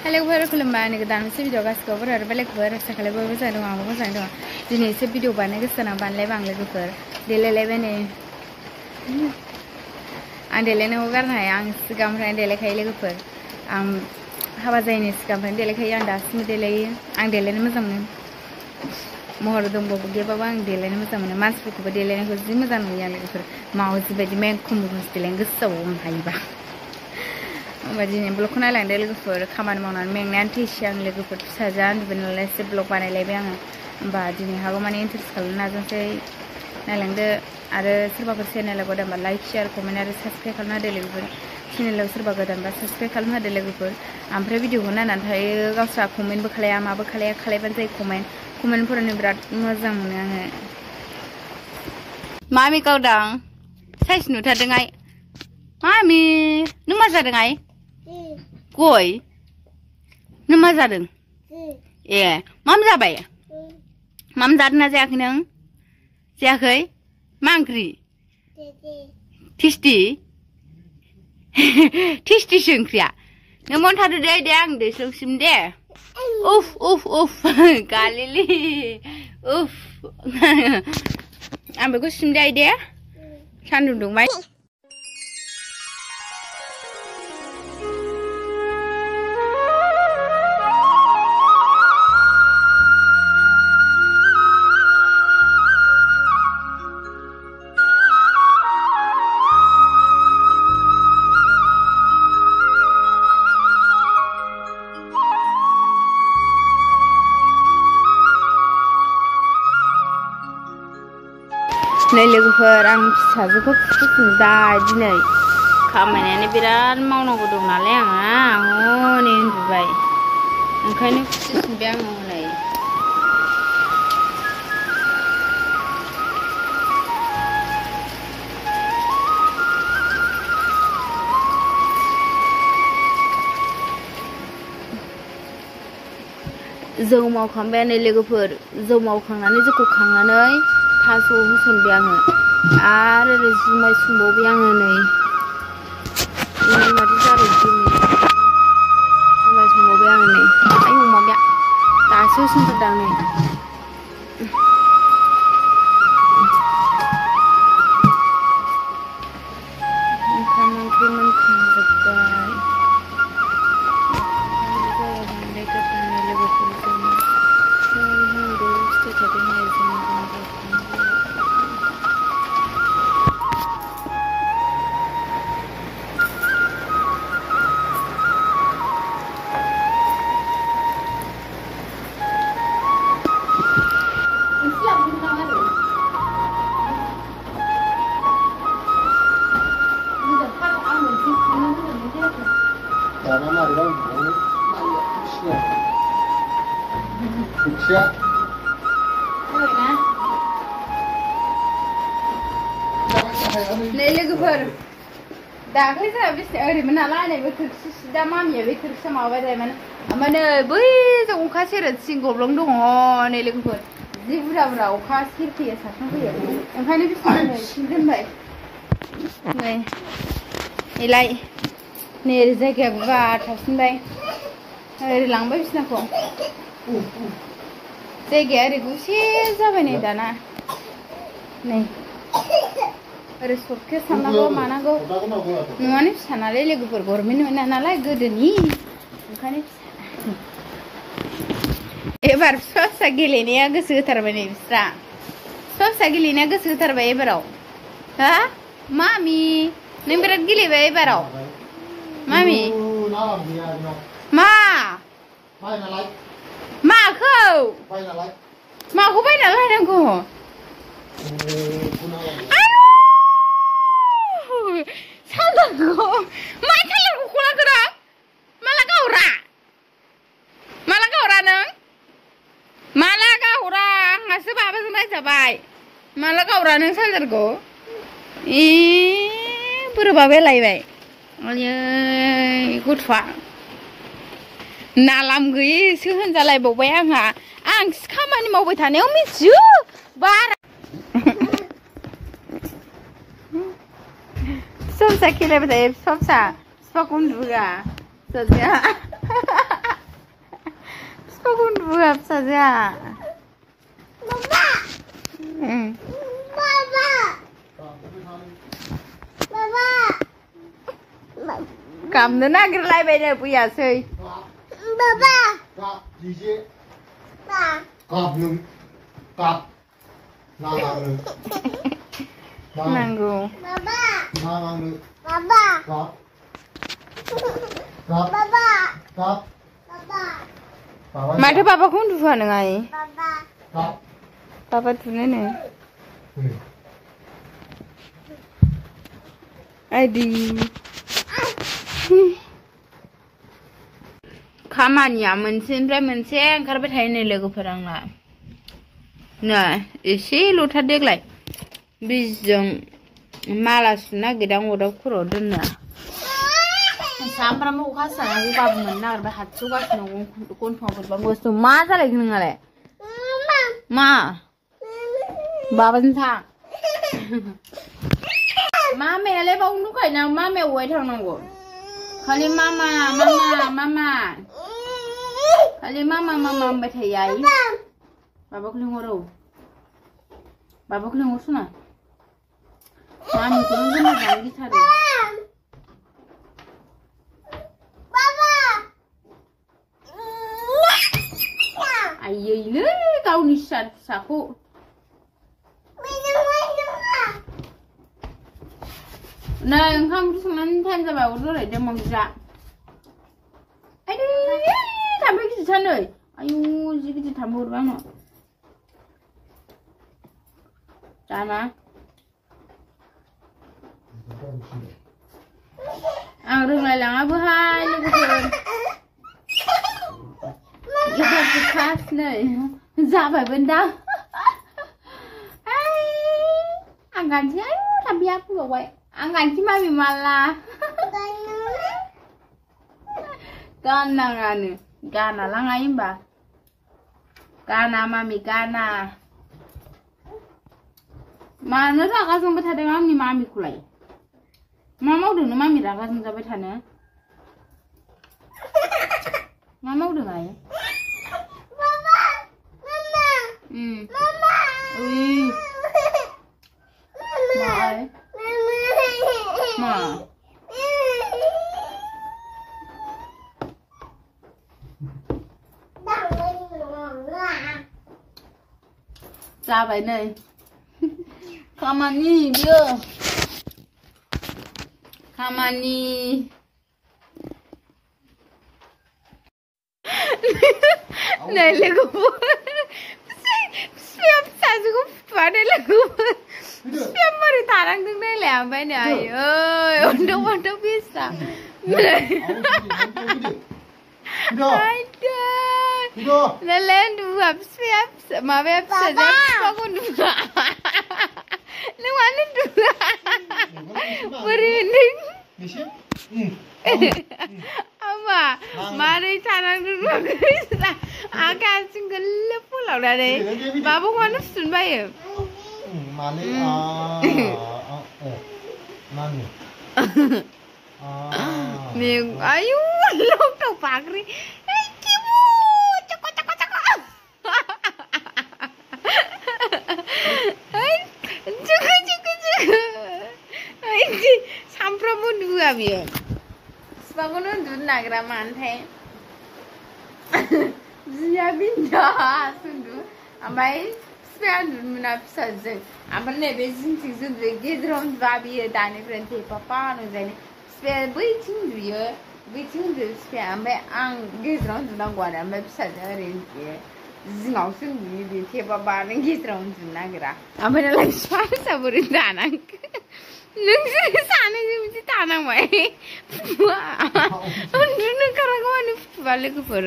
Hello, welcome back. Nigga, dance video guys cover or belek ver sakale go bisa dong aku bisa dong. Jenis video bana ke sana ban lebang lagi ver. Dele leben ni. Andele ni hogar na yang segam ran dele kai lagi ver. Hawa zaini segam ran dele kai yang das mi dele ang dele ni macam ni. Mohor dong bobo ge baba ang dele ni macam ni. Mas buku ba dele ni ko zim macam ni yang lagi ver. Mau si baju men kumus dele ngi sawung hai ba. Bajini blok na lang dele gufur kaman maunan mengnan tisiang le gufur sajan benole se blok banai lebe ang bajini hago mani interest kalna jan se na lang de are serba persen la goda like share comment are subscribe kalna dele gufur chini lo serba goda ba subscribe kalna dele gufur amfre video hona nan thai gausra comment bo khalaya ma bo khalaya ban jai comment porani birat mojang mone ange mami kaudang size nu thadeng ai mami nu ma jadeng ai Goi, nama zadeng. Mam zabai. Mam zadna jak neng, jakai, mangkri. Tisti, tisti sengkria. Namun tadi dia ang deh selesai deh. Uf, galili, ambil gue sendiri dia, sandung dong mai. Leluhur ang sajuku sudah dinai. Kamane ni biran mau nunggu dong nale ang ni Dubai. Angkai ni sudah mulai. Zau mau kamben leluhur, zau mau kangen juku kangen Tasu husun biang ada rezimai sumbo biang ni ini mati cari sini rezimai sumbo biang ni ayo mami tasu sumber dang ni kamu krimen kanjai mereka panggil lebih kurang dulu setiap hari Leluhur, dah kali saya habis hari mana lah ni betul sudah mami betul sama apa dah mana boleh tu ukasi racing goblong dong leluhur, zibra ukasi kiri satu kiri, angkai ni bisa ni sinten baik, ni, ilai, ni rezeki aku atas baik, hari lambat bisa kau, rezeki hari gusi siapa ni dana, ni. Resort ke sana go mana go nuani sana le gupur gormin na nala godeni bukan ebar sos sagilini aga sutar bani bisra sos sagilini aga sutar ba ebarau ha mami nemberat gili ba ebarau mami ma kau ma ko ba na la ko Saudaraku, macam yang aku kurang kerap, malah kau neng, malah kau ngasih apa sampai capai, malah kau neng saudaraku, berapa belai bay, ikut fak, nalam gue suhan jalai bawa yang sekarang ni mau bertanya micu, bar. Some sakit lepas itu, some sa, sepakum juga, saja. uन्दुआ फिसाजोआ गाबनो नागिरलायबायनो फैयासै नांगौ माथो बाबाखौ उन्दुहोआ नोङाय बाबा थुनोनो आइदि खामानिया मोनसेनिफ्राय मोनसे ओंखारबाय थायो नै लोगोफोर आंना नै एसेल'थार देग्लाय बिजजों माला सुनो नागिरदां अदाब खर'आव दोननो सामफ्रामबो अखा हानानै गगाबो मोननो नागिरबाय हाथसौगासिनो गन्थंआव बोरैबा बुस्थु मा जालायखो नोंहालाय मा बाबाजों थां मामायालाय बावनो दंखायोना मामाया अबाय थांनांगौ खालि मामा मामा मामा खालि मामा मामा होनबाय थायो आइ बाबाखौ लिंहरो बाबाखौ लिंहरसना मामिखौनो गोमा जानो गिथारो आयैलै गावनि फिसाखौ नै ओंखाम ओंख्रि संनानै टाइम जाबाय अरदोलाय देमांजा आयदै थाम्फै गिदिरथार नै आयु जि गिदिर थाम्फै हरबाय आंनाव जाना आं रोंलायलाङाबोहाय लोगोफोर खास नै जाबायबोनदां आं गानसै आयु थाम्फैया फैबावबाय आं गानसै मामि माला गाननाङानो गानालां आइ होमबा गाना मामि गाना मानो रागा जोंबाय थादों आंनि मामिखौलाय मा मावदोंनो मामि रागा जोंजाबाय थानो मा मावदों आइ मा जाबाय नै खामानि बियो खामानि नै लोगोफोर फिसाजोखौ फुथुवानो लोगोफोर फिसाया बोरै थानांदों नायलाय ओमफ्राय नै आयै अन्थाव अन्थाव फिसा नालाय उन्दुआ फिसाया माबाया फिसाजोआ फिफाखौ उन्दुआ नों मानो उन्दुआ बोरै होनदों आमा मारै थानांदों आखाय आथिं गोरलै फोलावनानै बाबाखौ मानो फुथुनो बायो आयु लकटाव पाग्रि सामफ्रामबो उन्दुआ बियो बिफाखौनो उन्दुनो नागिरा मानोथाय बिया बिन्दास उन्दु ओमफ्राय बिफाया उन्दुनो मोना फिसाजों ओमफ्राय नैबे जिंथिं उन्दुयो गेजेराव उन्दुआ बियो दानिफ्रायनो थेफाफा नुजायो बिफाया बैथिं उन्दुयो बिफाया ओमफ्राय आं गेजेराव उन्दुनांगौ आरो ओमफ्राय फिसाजों ओरै उन्दुयो जिङावसो उन्दुयो बे थेफाफा नों गेजेराव उन्दुनो नागिरा ओमफ्राय नालाय बिफा फिसा बोरै दानांगौ नोंसोर सानैजों बिदि दानांबाय उन्दुनो ओंखारागौ मानो फुथुबा लोगोफोर